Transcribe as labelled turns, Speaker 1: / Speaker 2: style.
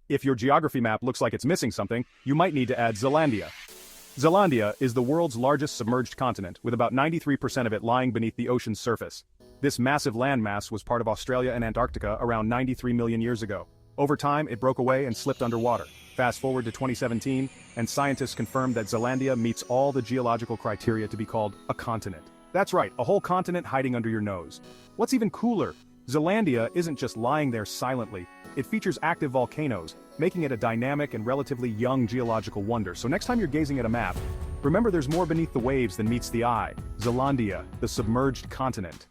Speaker 1: If your geography map looks like it's missing something, you might need to add Zealandia. Zealandia is the world's largest submerged continent, with about 93% of it lying beneath the ocean's surface. This massive landmass was part of Australia and Antarctica around 93 million years ago. Over time, it broke away and slipped underwater. Fast forward to 2017, and scientists confirmed that Zealandia meets all the geological criteria to be called a continent. That's right, a whole continent hiding under your nose. What's even cooler, Zealandia isn't just lying there silently. It features active volcanoes, making it a dynamic and relatively young geological wonder. So next time you're gazing at a map, remember there's more beneath the waves than meets the eye. Zealandia, the submerged continent.